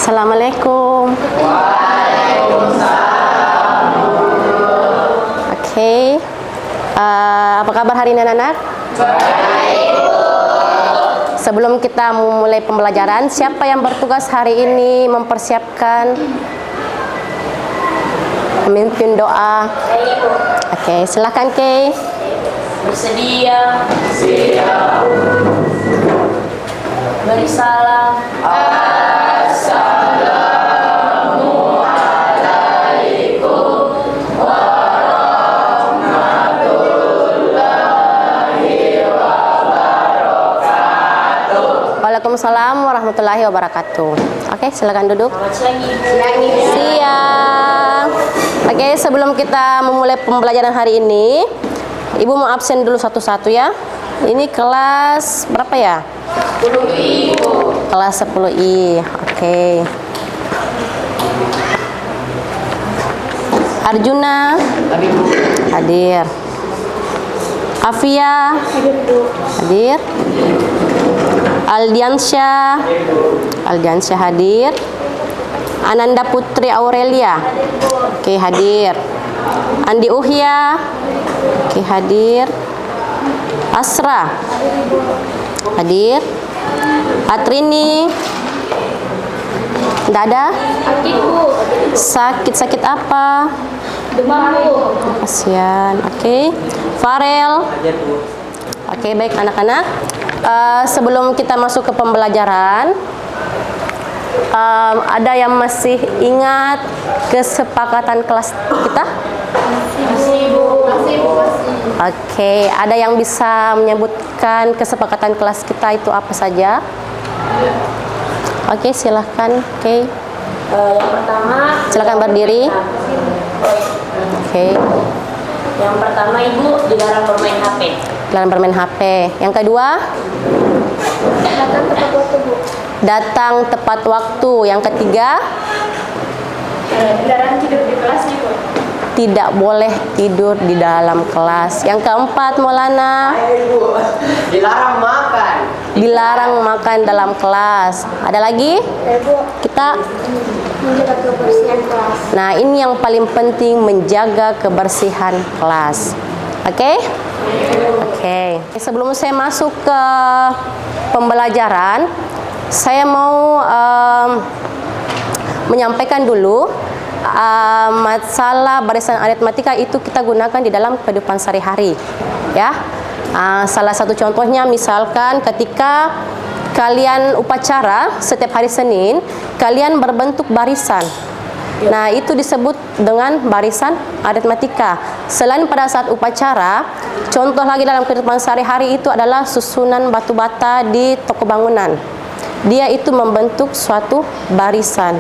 Assalamualaikum. Oke. Apa kabar hari ini anak-anak? Baik, Bu. Sebelum kita memulai pembelajaran, siapa yang bertugas hari ini mempersiapkan memimpin doa? Oke, silakan Kay. Bersedia. Siap. Beri salam. Assalamualaikum warahmatullahi wabarakatuh. Waalaikumsalam warahmatullahi wabarakatuh. Oke, silakan duduk. Selamat siang, Ibu. Siang. Oke, sebelum kita memulai pembelajaran hari ini, Ibu mau absen dulu satu-satu ya. Ini kelas berapa ya? 10 Ibu. Kelas 10I. Oke. Arjuna hadir. Afia hadir. Aldiansyah hadir. Ananda Putri Aurelia, oke, hadir. Andi Uhya, oke, hadir. Asra hadir. Atrini tidak ada. Sakit apa? Demam, Bu. Kasihan. Oke. Farel. Oke, baik anak-anak. Sebelum kita masuk ke pembelajaran, ada yang masih ingat kesepakatan kelas kita? Masih, Bu. Oke, ada yang bisa menyebutkan kesepakatan kelas kita itu apa saja? Oke, silahkan. Oke. Yang pertama, Silakan berdiri. Oke. Yang pertama, Ibu dilarang bermain HP. Dilarang bermain HP. Yang kedua, Datang tepat waktu, Bu. datang tepat waktu. Yang ketiga, Dilarang tidur di kelas, Bu. tidak boleh tidur di dalam kelas. Yang keempat, Maulana, Dilarang makan. dilarang makan dalam kelas. Ada lagi? Bu, Kita menjaga kebersihan kelas. Nah, ini yang paling penting, menjaga kebersihan kelas. Oke? Oke. Sebelum saya masuk ke pembelajaran, saya mau menyampaikan dulu masalah barisan aritmatika itu kita gunakan di dalam kehidupan sehari-hari. Ya. Salah satu contohnya misalkan ketika kalian upacara setiap hari Senin, kalian berbentuk barisan. Nah, itu disebut dengan barisan aritmatika. Selain pada saat upacara, contoh lagi dalam kehidupan sehari-hari itu adalah susunan batu bata di toko bangunan. Dia itu membentuk suatu barisan.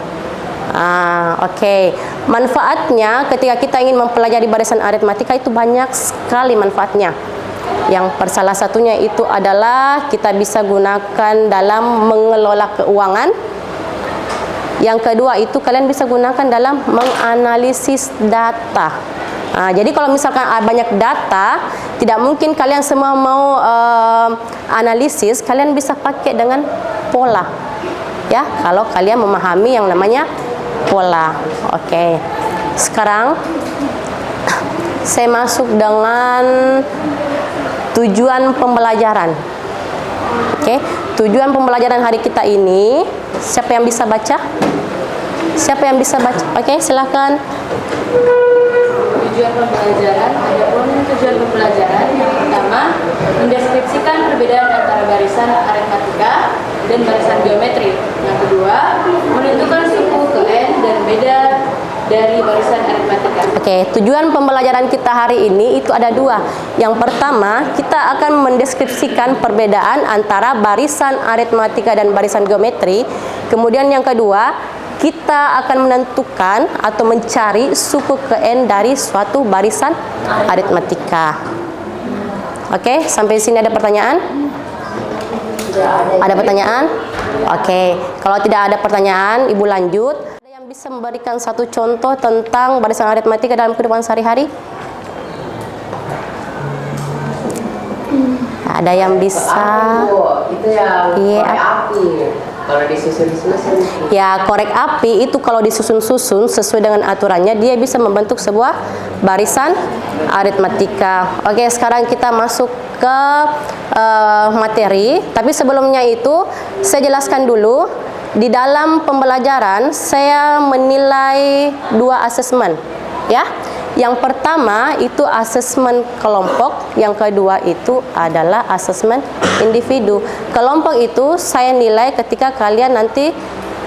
Oke. Manfaatnya ketika kita ingin mempelajari barisan aritmatika itu banyak sekali manfaatnya. Yang salah satunya itu adalah kita bisa gunakan dalam mengelola keuangan. Yang kedua itu kalian bisa gunakan dalam menganalisis data. Jadi kalau misalkan banyak data, tidak mungkin kalian semua mau analisis, kalian bisa pakai dengan pola. Ya, kalau kalian memahami yang namanya pola. Oke. Sekarang saya masuk dengan tujuan pembelajaran. Oke, tujuan pembelajaran hari kita ini, siapa yang bisa baca? Siapa yang bisa baca? Oke, silakan. Tujuan pembelajaran, adapun tujuan pembelajaran yang pertama mendeskripsikan perbedaan antara barisan aritmatika dan barisan geometri. Yang kedua, menentukan suku ke n dan beda dari barisan aritmatika. Oke, tujuan pembelajaran kita hari ini itu ada dua. Yang pertama, kita akan mendeskripsikan perbedaan antara barisan aritmatika dan barisan geometri. Kemudian yang kedua, kita akan menentukan atau mencari suku ke n dari suatu barisan aritmatika. Oke, sampai sini ada pertanyaan? Ada pertanyaan? Oke, kalau tidak ada pertanyaan, Ibu lanjut. Ada yang bisa memberikan satu contoh tentang barisan aritmatika dalam kehidupan sehari-hari? Ada yang bisa? Itu yang Iya. korek api. Kalau disusun-susun. Ya, korek api itu kalau disusun-susun sesuai dengan aturannya, dia bisa membentuk sebuah barisan aritmatika. Oke, sekarang kita masuk ke materi. Tapi sebelumnya itu, saya jelaskan dulu. Di dalam pembelajaran, saya menilai 2 asesmen. Ya, yang pertama itu asesmen kelompok, yang kedua itu adalah asesmen individu. Kelompok itu saya nilai ketika kalian nanti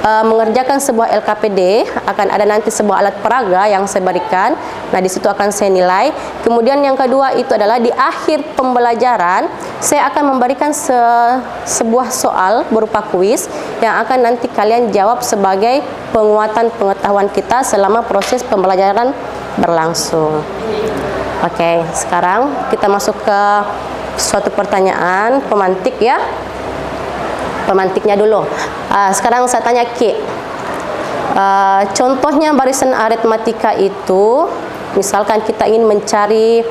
mengerjakan sebuah LKPD, akan ada nanti sebuah alat peraga yang saya berikan. Nah, di situ akan saya nilai. Kemudian yang kedua itu adalah di akhir pembelajaran, saya akan memberikan sebuah soal berupa kuis yang akan nanti kalian jawab sebagai penguatan pengetahuan kita selama proses pembelajaran berlangsung. Oke, sekarang kita masuk ke suatu pertanyaan pemantik ya. Pemantiknya dulu. Sekarang saya tanya Ki. Contohnya barisan aritmatika itu, misalkan kita ingin mencari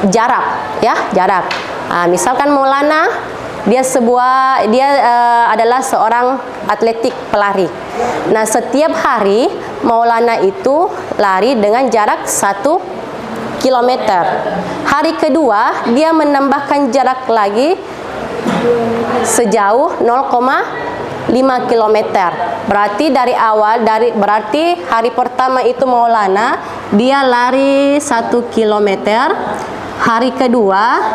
jarak, ya, jarak. Misalkan Maulana, dia adalah seorang atletik pelari. Nah, setiap hari Maulana itu lari dengan jarak 1 kilometer. Hari kedua dia menambahkan jarak lagi sejauh 0,5 kilometer. Berarti dari berarti hari pertama itu Maulana dia lari 1 kilometer. Hari kedua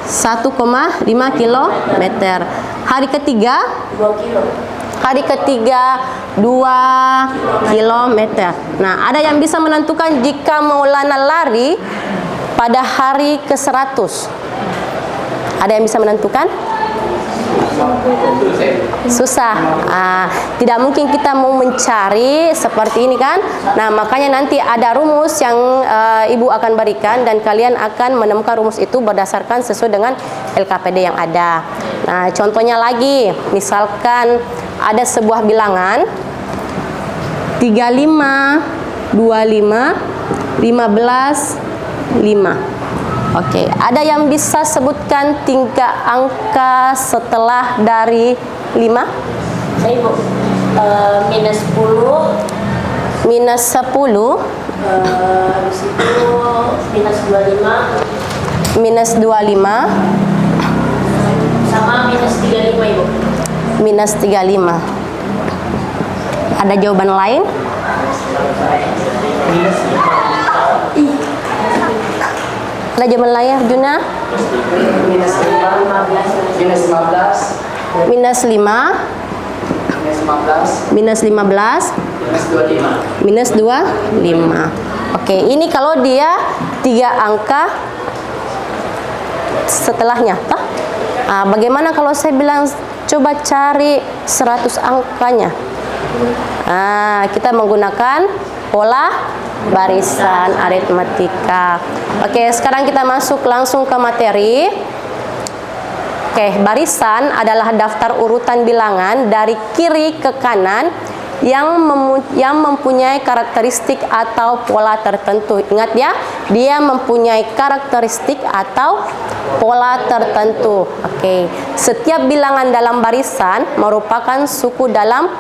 1,5 kilometer. Hari ketiga 2 kilometer. Nah, ada yang bisa menentukan jika Maulana lari pada hari ke-100? Ada yang bisa menentukan? Susah. Tidak mungkin kita mau mencari seperti ini kan. Nah, makanya nanti ada rumus yang Ibu akan berikan dan kalian akan menemukan rumus itu berdasarkan sesuai dengan LKPD yang ada. Nah, contohnya lagi, misalkan ada sebuah bilangan 35, 25, 15, 5. Oke, ada yang bisa sebutkan 3 angka setelah dari 5? Saya Ibu, minus 10. Minus 10. Habis itu minus 25. Minus 25. Sama minus 35 Ibu. Minus 35. Ada jawaban lain? Ada jawaban lain, Arjuna? Minus 5, minus 15, Minus 5. minus 15, Minus 15. minus 25. Minus 25. Oke, ini kalau dia 3 angka setelahnya. Bagaimana kalau saya bilang coba cari 100 angkanya? Kita menggunakan pola barisan aritmatika. Oke, sekarang kita masuk langsung ke materi. Oke, barisan adalah daftar urutan bilangan dari kiri ke kanan yang mempunyai karakteristik atau pola tertentu. Ingat ya, dia mempunyai karakteristik atau pola tertentu. Oke, setiap bilangan dalam barisan merupakan suku dalam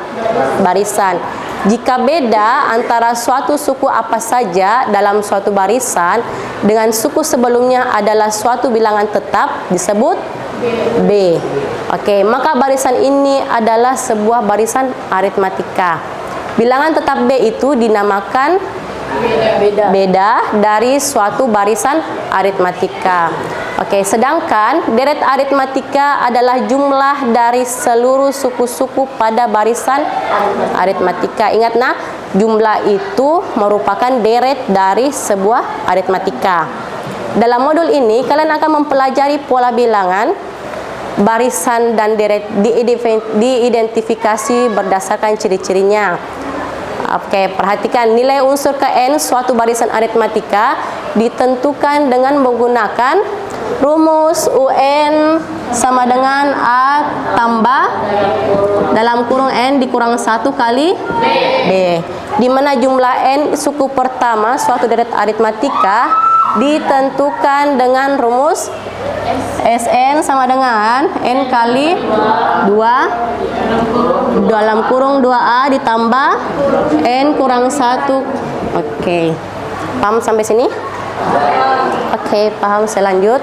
barisan. Jika beda antara suatu suku apa saja dalam suatu barisan dengan suku sebelumnya adalah suatu bilangan tetap, disebut B. Oke, maka barisan ini adalah sebuah barisan aritmatika. Bilangan tetap B itu dinamakan beda dari suatu barisan aritmatika. Oke, sedangkan deret aritmatika adalah jumlah dari seluruh suku-suku pada barisan aritmatika. Ingat nah, jumlah itu merupakan deret dari sebuah aritmatika. Dalam modul ini kalian akan mempelajari pola bilangan, barisan dan deret diidentifikasi berdasarkan ciri-cirinya. Oke, perhatikan nilai unsur Kn suatu barisan aritmatika ditentukan dengan menggunakan rumus UN sama dengan A tambah dalam kurung N dikurang 1 kali B, di mana jumlah N suku pertama suatu deret aritmatika ditentukan dengan rumus Sn sama dengan N kali 2 dalam kurung 2A ditambah N kurang 1. Oke. Paham sampai sini? Oke, paham. Saya lanjut.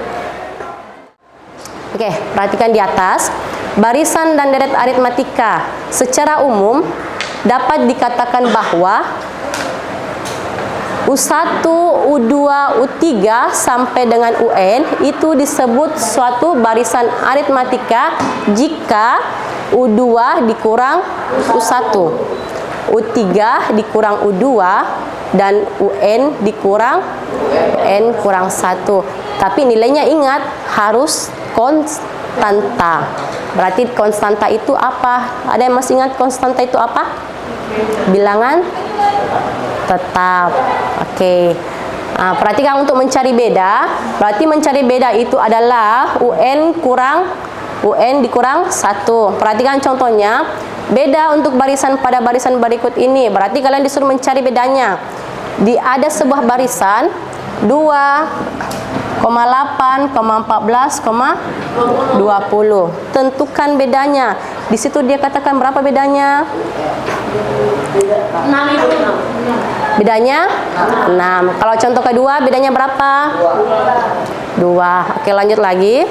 Oke, perhatikan di atas. Barisan dan deret aritmatika secara umum dapat dikatakan bahwa U1, U2, U3 sampai dengan UN itu disebut suatu barisan aritmatika jika U2 dikurang U1, U3 dikurang U2, dan UN dikurang UN kurang 1. Tapi nilainya ingat harus konstanta. Berarti konstanta itu apa? Ada yang masih ingat konstanta itu apa? Bilangan tetap. Oke. Nah, perhatikan untuk mencari beda. Berarti mencari beda itu adalah UN dikurang 1. Perhatikan contohnya. Beda untuk barisan pada barisan berikut ini. Berarti kalian disuruh mencari bedanya. Ada sebuah barisan 2,8,14,20. Tentukan bedanya. Di situ dia katakan berapa bedanya? 6. Bedanya 6. Kalau contoh kedua bedanya berapa? 2. Oke, lanjut lagi.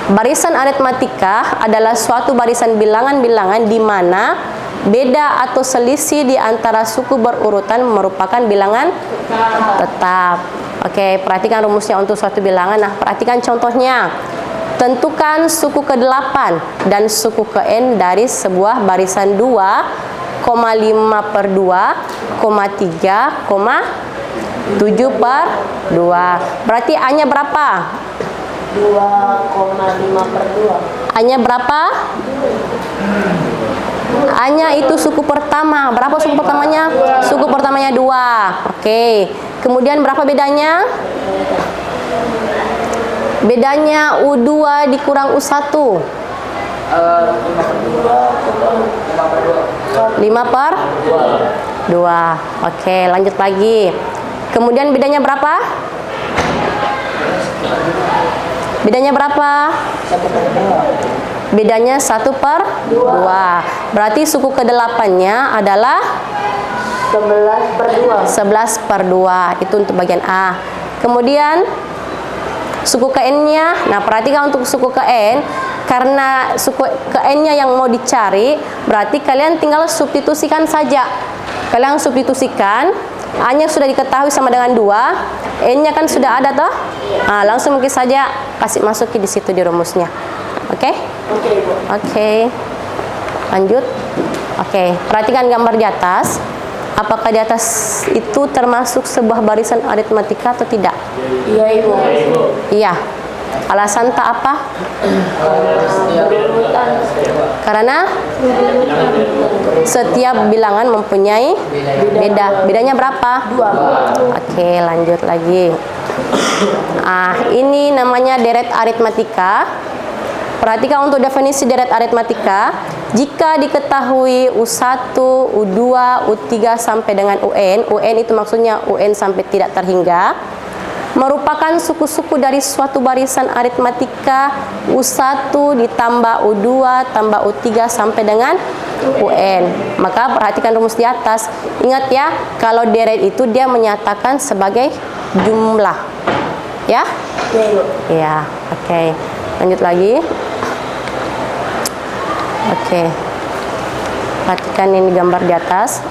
Barisan aritmatika adalah suatu barisan bilangan-bilangan di mana beda atau selisih di antara suku berurutan merupakan bilangan tetap. Oke, perhatikan rumusnya untuk suatu bilangan. Nah, perhatikan contohnya. Tentukan suku ke-8 dan suku ke-n dari sebuah barisan 2,5/2, 3,7/2. Berarti A-nya berapa? 2,5/2. A-nya berapa? A-nya itu suku pertama. Berapa suku pertamanya? Suku pertamanya 2. Oke. Kemudian berapa bedanya? Bedanya U2 dikurang U1. 5/2. Oke, lanjut lagi. Kemudian bedanya berapa? Bedanya berapa? Bedanya 1/2. Berarti suku ke-8-nya adalah 11/2. Itu untuk bagian A. Kemudian suku ke-n-nya. Nah, perhatikan untuk suku ke-n. Karena suku ke-n-nya yang mau dicari, berarti kalian tinggal substitusikan saja. Kalian substitusikan. A-nya sudah diketahui sama dengan 2, N-nya kan sudah ada toh? Nah, langsung mungkin saja kasih masukin di situ di rumusnya. Oke? Oke. Lanjut. Oke, perhatikan gambar di atas. Apakah di atas itu termasuk sebuah barisan aritmatika atau tidak? Iya, Ibu. Iya. Alasan tak apa? Karena setiap bilangan mempunyai beda. Bedanya berapa? 2. Oke, lanjut lagi. Ini namanya deret aritmatika. Perhatikan untuk definisi deret aritmatika. Jika diketahui U1, U2, U3 sampai dengan UN. UN itu maksudnya UN sampai tidak terhingga. Merupakan suku-suku dari suatu barisan aritmatika U1 ditambah U2 tambah U3 sampai dengan UN. Maka perhatikan rumus di atas. Ingat ya, kalau deret itu dia menyatakan sebagai jumlah. Ya? Ya, oke. Lanjut lagi. Oke. Perhatikan ini gambar di atas.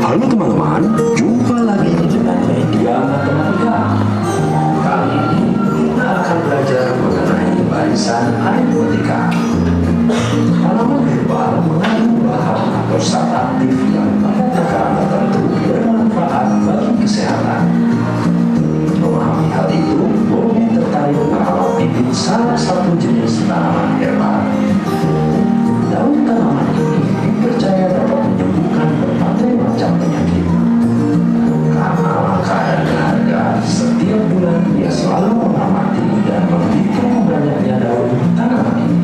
Halo teman-teman, jumpa lagi dengan media matematika. Kali ini kita akan belajar mengenai barisan aritmatika. Halaman herbal mengandung bahan atau zat aktif yang pada takaran tertentu bermanfaat bagi kesehatan. Memahami hal itu, Bobby tertarik merawat bibit salah satu jenis tanaman herbal. Daun tanaman ini dipercaya dapat menyembuhkan berbagai macam penyakit. Karena langka dan berharga, setiap bulan dia selalu mengamati dan menghitung banyaknya daun tanaman ini.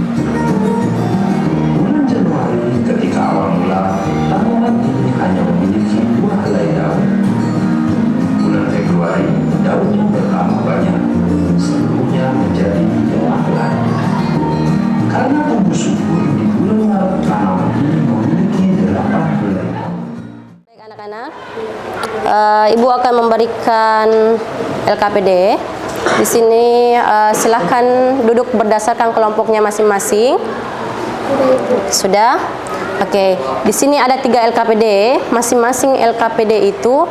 Ibu akan memberikan LKPD. Di sini silahkan duduk berdasarkan kelompoknya masing-masing. Sudah? Oke. Di sini ada 3 LKPD. Masing-masing LKPD itu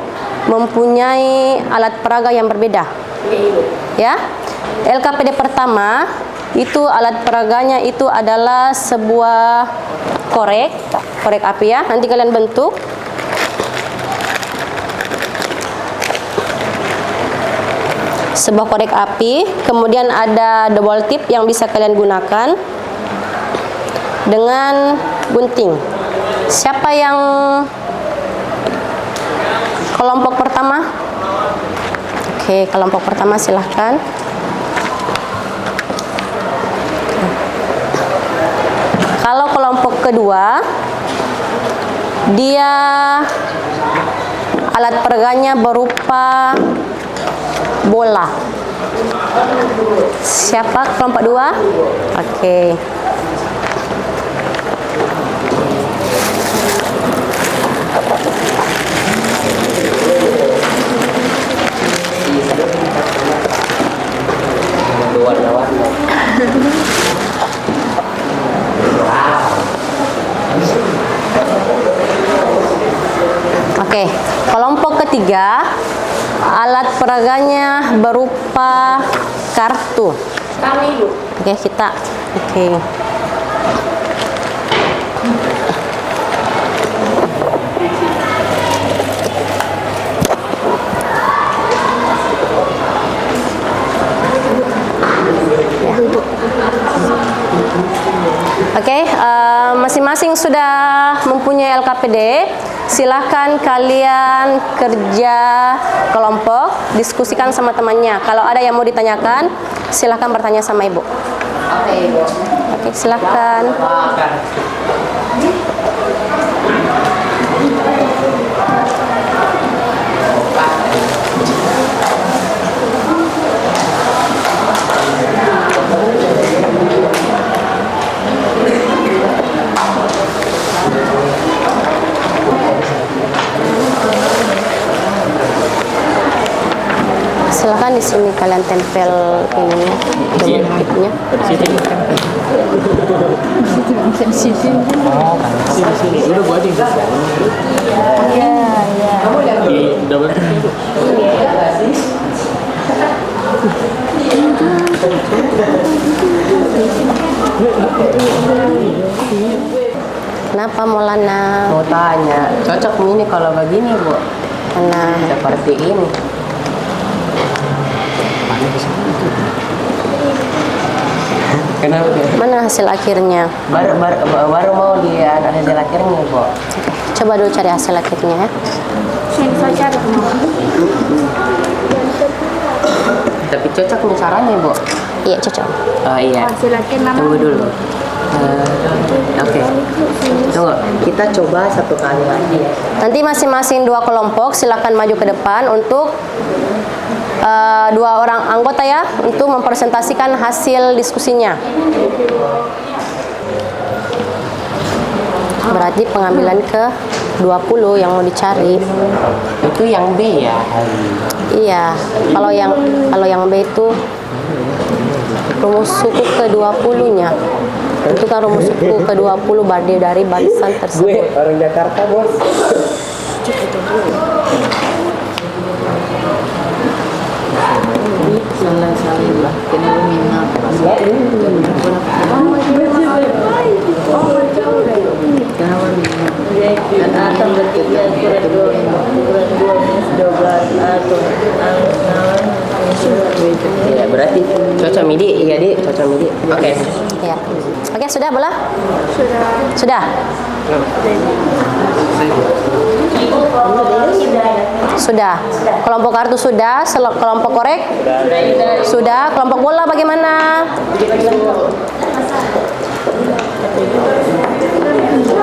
mempunyai alat peraga yang berbeda. Ya. LKPD pertama itu alat peraganya itu adalah sebuah korek api ya. Nanti kalian bentuk. Sebuah korek api, kemudian ada double tip yang bisa kalian gunakan dengan gunting. Siapa yang kelompok pertama? Oke, kelompok pertama silahkan. Kalau kelompok kedua, dia alat peraganya berupa bola. Siapa kelompok 2? Oke. Oke, kelompok ketiga alat peraganya berupa kartu. Oke, kita. Oke. Oke, masing-masing sudah mempunyai LKPD. Silahkan kalian kerja kelompok, diskusikan sama temannya. Kalau ada yang mau ditanyakan, silahkan bertanya sama ibu. Oke, Ibu. Oke, silahkan. Silahkan di sini kalian tempel ini dengan tipnya. Udah gua aja yang Kenapa Maulana? Mau tanya, cocok ini kalau begini, Bu? Nah, Seperti ini. Kenapa? mana hasil akhirnya? Baru mau dia hasil akhirnya, Bu. Coba dulu cari hasil akhirnya ya. Tapi cocok nih caranya, Bu. Iya, cocok. Oh iya. Tunggu dulu. Oke. Tunggu. Kita coba satu kali lagi ya. Nanti masing-masing 2 kelompok silakan maju ke depan untuk 2 orang anggota ya untuk mempresentasikan hasil diskusinya. Berarti pengambilan ke 20 yang mau dicari. Itu yang B ya. Iya, kalau yang B itu rumus suku ke-20-nya. Tentukan rumus suku ke-20 dari barisan tersebut. Orang Jakarta, Bos. Ya, berarti cocok midi, iya di cocok midi. Oke. Ya. Oke, sudah bola? Sudah. Sudah. Kelompok kartu sudah, kelompok korek? Sudah. Kelompok bola bagaimana?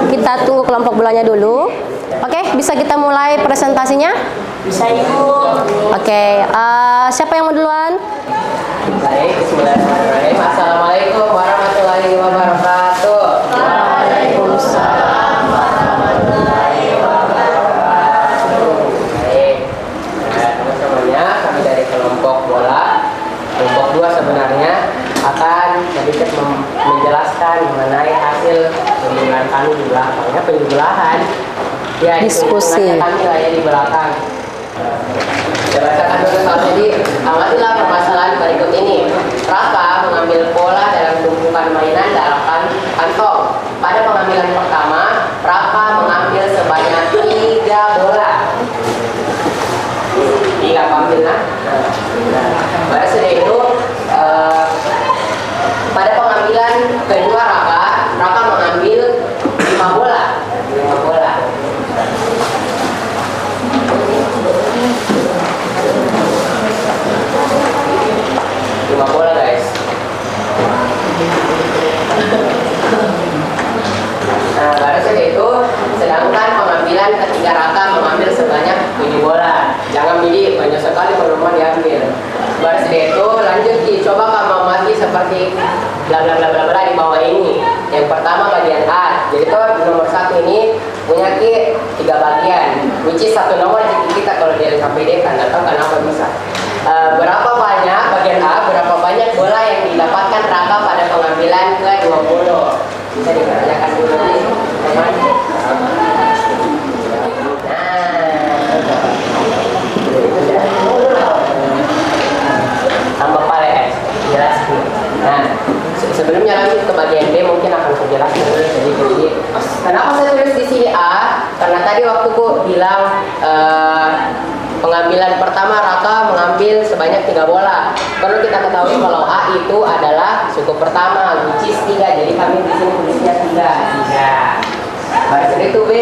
Kita tunggu kelompok bolanya dulu. Oke, bisa kita mulai presentasinya? Bisa, Ibu. Oke, siapa yang mau duluan? Baik, bismillahirrahmanirrahim. Assalamualaikum warahmatullahi wabarakatuh. Waalaikumsalam warahmatullahi wabarakatuh. Baik, kami di belakangnya penjelasan. Ya, Diskusi. itu kami lah ya di belakang. Berdasarkan dulu soal jadi, amatilah permasalahan berikut ini. Raka mengambil bola dalam tumpukan mainan dalam kantong. Pada pengambilan pertama, Raka mengambil sebanyak 3 bola. 3 ambil nah. Baru sudah itu, pada pengambilan kedua Raka mengambil 5 bola. 5 bola. Guys. Nah, baru saja itu, sedangkan pengambilan ketiga Raka mengambil sebanyak 7 bola. Jangan milih, banyak sekali kalau mau diambil. Baru saja itu, lanjut coba kamu amati seperti bla bla bla bla bla di bawah ini. Yang pertama bagian A. Jadi itu nomor 1 ini punya 3 bagian, which is 1 nomor kita kalau di LKPD kan, atau kenapa bisa. Berapa banyak bagian A, berapa banyak bola yang didapatkan Raka pada pengambilan ke-20? Bisa dikerjakan dulu nih, teman. Tambah pale S, jelas. Nah, sebelumnya lanjut ke bagian B mungkin akan saya jelaskan dulu. Jadi kenapa saya tulis di sini A? Karena tadi waktu ku bilang pengambilan pertama Raka mengambil sebanyak 3 bola. Perlu kita ketahui kalau A itu adalah suku pertama, which is 3. Jadi kami di sini tulisnya 3. Baris itu B.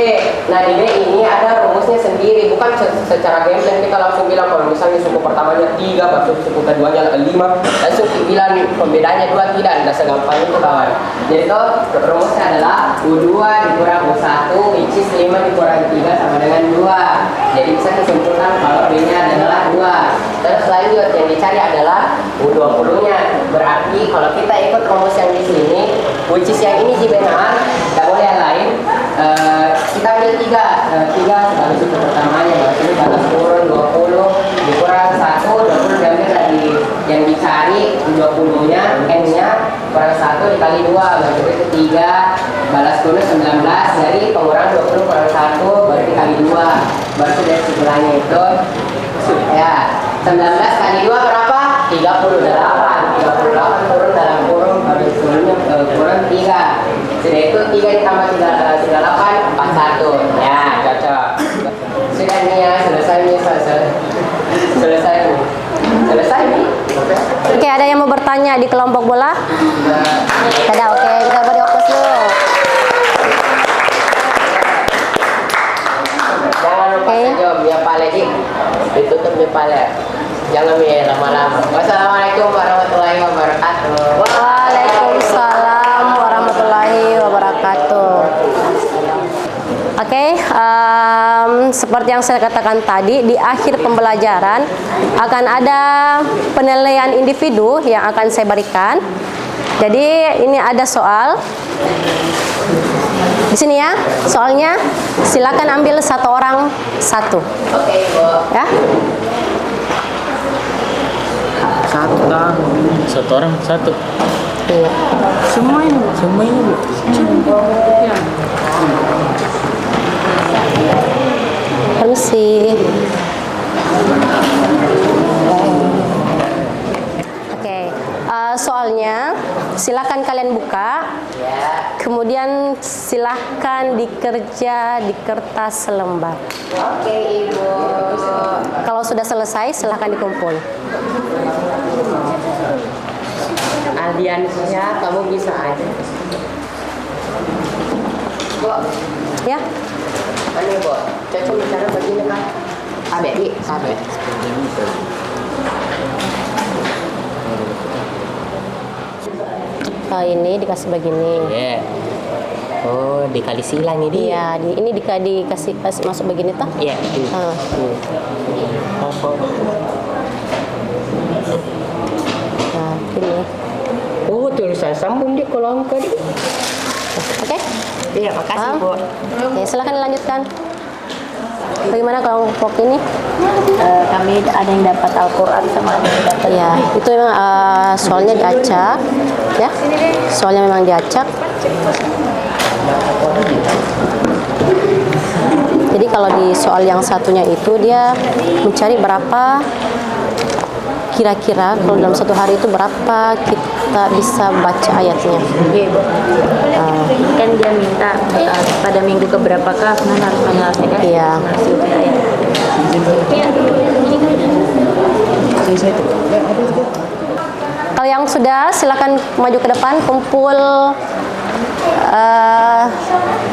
Nah di B ini ada rumusnya sendiri, bukan secara gameplay kita langsung bilang kalau misalnya suku pertamanya 3, baru suku keduanya 5, langsung bilang pembedanya 2, tidak segampang itu kawan. Jadi itu rumusnya adalah U2 dikurang U1, which is 5 dikurang 3 sama dengan 2. Jadi bisa disimpulkan kalau B-nya adalah 2. Terus lanjut yang dicari adalah U20-nya. Berarti kalau kita ikut rumus yang di sini, which is yang ini sih benar, tidak boleh yang lain. Kita ambil 3 sebagai suku pertamanya, berarti batas kurun 20 dikurang 1, 20 diambil dari yang dicari 20-nya, N-nya kurang 1 dikali 2, berarti itu 3, balas kurun 19 dari pengurang 20 kurang 1 baru dikali 2, baru dari sebelahnya itu ya 19 kali 2 berapa? 38 kurun dalam kurung baru sebelumnya kurun 3. Sudah itu 3 ditambah 38 41. Ya, cocok. Sudah nih ya, selesai nih. Selesai nih. Oke, ada yang mau bertanya di kelompok bola? Ada, oke, kita beri fokus dulu. Jangan lupa saja Mia Pale dik. Ditutup Mia Pale. Jangan Mia lama-lama. Wassalamualaikum warahmatullahi wabarakatuh. Waalaikumsalam warahmatullahi wabarakatuh. Oke, seperti yang saya katakan tadi, di akhir pembelajaran akan ada penilaian individu yang akan saya berikan. Jadi ini ada soal di sini ya. Soalnya silakan ambil 1 orang 1. Oke, Bu. Ya. 1 orang 1. Iya. Semua ini Bu. Permisi. Oke, soalnya silakan kalian buka. Kemudian silakan dikerja di kertas selembar. Oke, Ibu. Kalau sudah selesai, silakan dikumpul. Aldiansyah, kamu bisa aja. Bu, Ya. mana Bu? Cocok bicara begini kan? Abedi, sabe. Ini dikasih begini. Yeah. Oh, dikali silang ini. Iya, ini dikasih masuk begini toh? Iya. Nah, ini. Oh, tulisan sambung di kolom tadi. Oke? Iya, makasih Bu. Oke, silakan dilanjutkan. Bagaimana kelompok ini? Kami ada yang dapat Al-Quran sama ada yang dapat. Ya, itu memang soalnya diacak, ya. Soalnya memang diacak. kalau di soal yang satunya itu dia mencari berapa kira-kira kalau dalam satu hari itu berapa kita bisa baca ayatnya. Kan dia minta pada minggu keberapakah Afnan harus menyelesaikan Iya. ayat. Kalau yang sudah silakan maju ke depan kumpul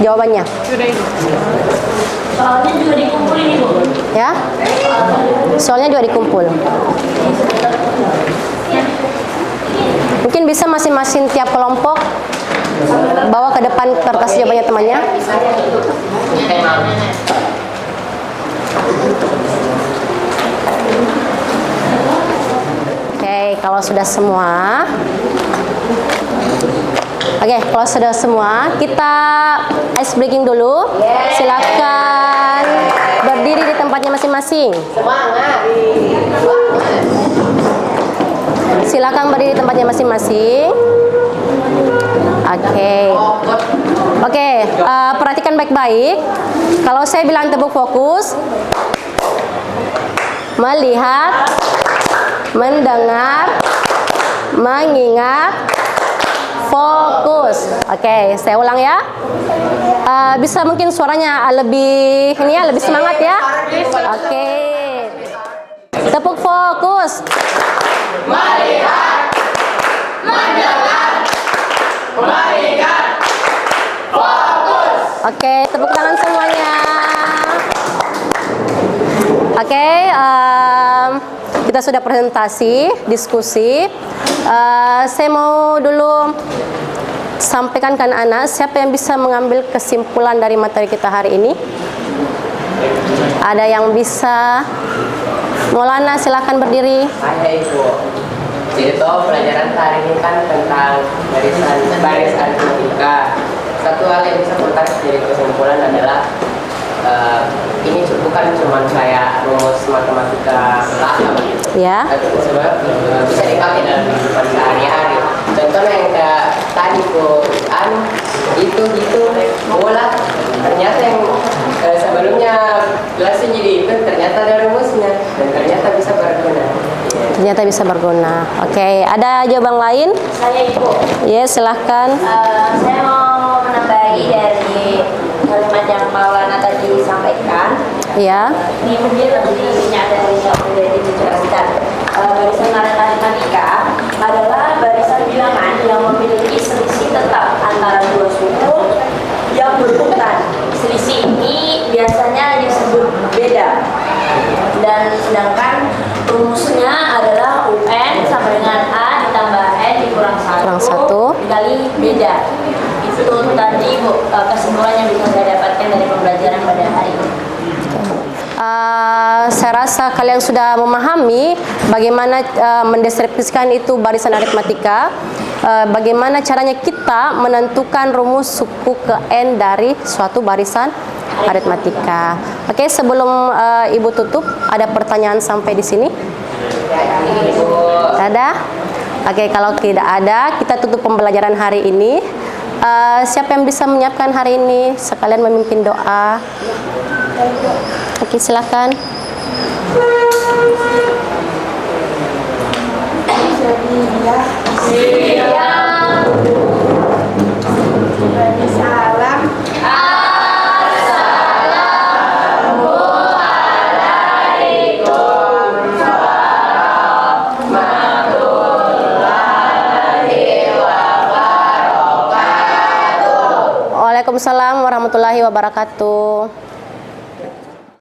jawabannya. Soalnya juga dikumpulin Ibu. Ya. Soalnya juga dikumpul. Mungkin bisa masing-masing tiap kelompok bawa ke depan kertas jawabannya temannya. Oke, kalau sudah semua. Oke, kalau sudah semua, kita ice breaking dulu. Silakan berdiri di tempatnya masing-masing. Semangat. Silakan berdiri di tempatnya masing-masing. Oke, perhatikan baik-baik. Kalau saya bilang tepuk fokus, melihat, mendengar, mengingat, fokus. Oke, saya ulang ya. Bisa mungkin suaranya lebih ini ya, lebih semangat ya. Oke. Tepuk fokus. Melihat, mendengar, mengingat, fokus. Oke, tepuk tangan semuanya. Oke, kita sudah presentasi, diskusi. Saya mau dulu sampaikan ke anak-anak siapa yang bisa mengambil kesimpulan dari materi kita hari ini. Ada yang bisa? Maulana, silakan berdiri. Saya Ibu. Jadi toh pelajaran hari ini kan tentang baris aritmatika. Satu hal yang bisa kita jadi kesimpulan adalah ini bukan cuma kayak rumus matematika belaka begitu. Ya. Tapi sebenarnya bisa dipakai dalam kehidupan sehari-hari. Contohnya yang kayak tadi itu bola. Ternyata yang sebelumnya kelasnya jadi itu ternyata ada rumusnya dan ternyata bisa berguna. Ternyata bisa berguna. Oke, ada jawaban lain? Saya Ibu. Ya, silahkan. Saya mau menambahi dari kalimat yang Maulana tadi sampaikan. Ya. Ini mungkin lebih dari yang sudah dijelaskan. Barisan aritmatika adalah barisan bilangan yang memiliki selisih tetap antara dua suku yang berurutan. Selisih ini biasanya disebut beda. Dan sedangkan rumusnya adalah UN sama dengan A ditambah N dikurang Kurang 1 1. dikali beda. Itu tadi Bu, kesimpulan yang bisa saya dapatkan dari pembelajaran pada hari ini. Saya rasa kalian sudah memahami bagaimana mendeskripsikan itu barisan aritmatika, bagaimana caranya kita menentukan rumus suku ke N dari suatu barisan aritmatika. Oke, sebelum Ibu tutup, ada pertanyaan sampai di sini? Ada? Oke, kalau tidak ada, kita tutup pembelajaran hari ini. Siapa yang bisa menyiapkan hari ini? Sekalian memimpin doa. Oke, silakan. Salam. Waalaikumsalam warahmatullahi wabarakatuh.